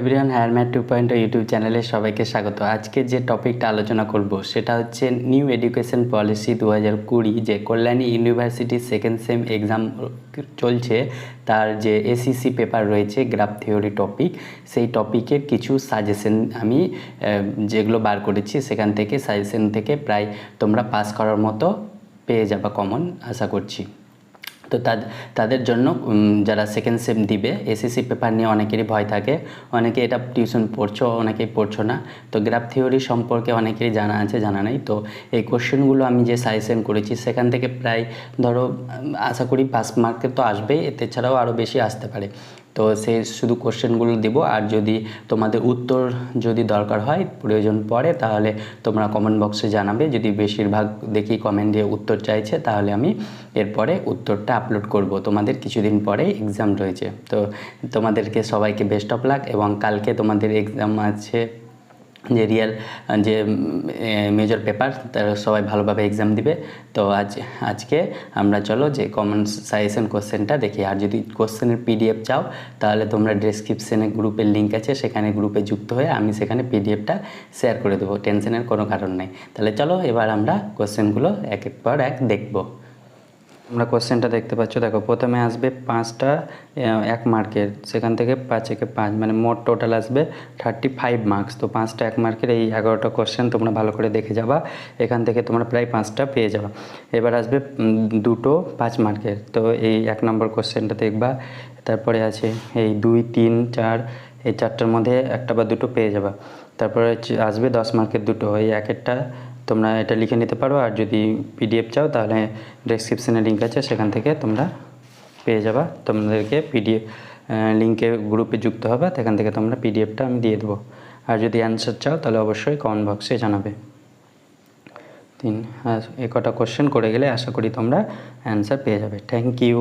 Everyone হায়ারম্যাথ 2.0 YouTube চ্যানেলে সবাইকে স্বাগত। আজকে যে টপিকটা আলোচনা করব সেটা হচ্ছে নিউ এডুকেশন পলিসি 2020, যে Kalyani university second same exam চলছে, তার যে এসিসি পেপার রয়েছে গ্রাফ থিওরি টপিক, সেই টপিকের কিছু সাজেশন আমি যেগুলো বার করেছি সেখান থেকে সাজেশন থেকে প্রায় তোমরা পাস করার মতো পেয়ে যাবা কমন, আশা করছি। তো তাদের জন্য যারা সেকেন্ড সেম দিবে, এসএসসি পেপার নিয়ে অনেকেরই ভয় থাকে, অনেকে এটা টিউশন পড়ছো, অনেকেই পড়ছো না। তো গ্রাফ থিওরি সম্পর্কে অনেকেরই জানা আছে, জানা নেই। তো এই কোশ্চেনগুলো আমি যে সাজেশন করেছি সেখান থেকে প্রায় ধরো আশা করি 5 মার্কের তো আসবেই, এতে ছাড়াও আরও বেশি আসতে পারে। তো সেই শুধু কোশ্চেনগুলো দেবো, আর যদি তোমাদের উত্তর যদি দরকার হয়, প্রয়োজন পড়ে, তাহলে তোমরা কমেন্ট বক্সে জানাবে। যদি বেশিরভাগ দেখি কমেন্টে উত্তর চাইছে, তাহলে আমি এরপরে উত্তরটা আপলোড করব। তোমাদের কিছুদিন পরে এক্সাম রয়েছে, তো তোমাদেরকে সবাইকে বেস্ট অফ লাক। এবং কালকে তোমাদের এক্সাম আছে, যে রিয়েল যে মেজর পেপার, তারা সবাই ভালোভাবে এক্সাম দিবে। তো আজকে আমরা চলো যে কমন সাজেশন কোশ্চেনটা দেখি। আর যদি কোশ্চেনের পিডিএফ চাও, তাহলে তোমরা ডেসক্রিপশনে গ্রুপের লিঙ্ক আছে, সেখানে গ্রুপে যুক্ত হয়ে আমি সেখানে পিডিএফটা শেয়ার করে দেবো, টেনশনের কোনো কারণ নেই। তাহলে চলো এবার আমরা কোশ্চেনগুলো এক এক পর এক দেখব। তোমরা কোশ্চেনটা দেখতে পাচ্ছ, দেখো প্রথমে আসবে 5টা 1 মার্কের, সেখান থেকে 5 একে 5 মানে মোট টোটাল আসবে 35 মার্কস। তো 5টা 1 মার্কের এই 11টা কোশ্চেন তোমরা ভালো করে দেখে যাবা, এখান থেকে তোমরা প্রায় 5টা পেয়ে যাবা। এবার আসবে 2টো 5 মার্কের, তো এই 1 নম্বর কোশ্চেনটা দেখবা। তারপরে আছে এই 2, 3, 4, এই 4টার মধ্যে একটা বা দুটো পেয়ে যাবা। তারপরে আসবে 10 মার্কের দুটো, এই একেরটা তোমরা এটা লিখে নিতে পারো। আর যদি পিডিএফ চাও, তাহলে ডেসক্রিপশানে লিঙ্ক আছে, সেখান থেকে তোমরা পেয়ে যাবা। তোমাদেরকে পিডিএফ লিঙ্কে গ্রুপে যুক্ত হবে, সেখান থেকে তোমরা পিডিএফটা আমি দিয়ে দেবো। আর যদি অ্যান্সার চাও, তাহলে অবশ্যই কমেন্ট বক্সে জানাবে। এ কটা কোশ্চেন করে গেলে আশা করি তোমরা অ্যান্সার পেয়ে যাবে। Thank you.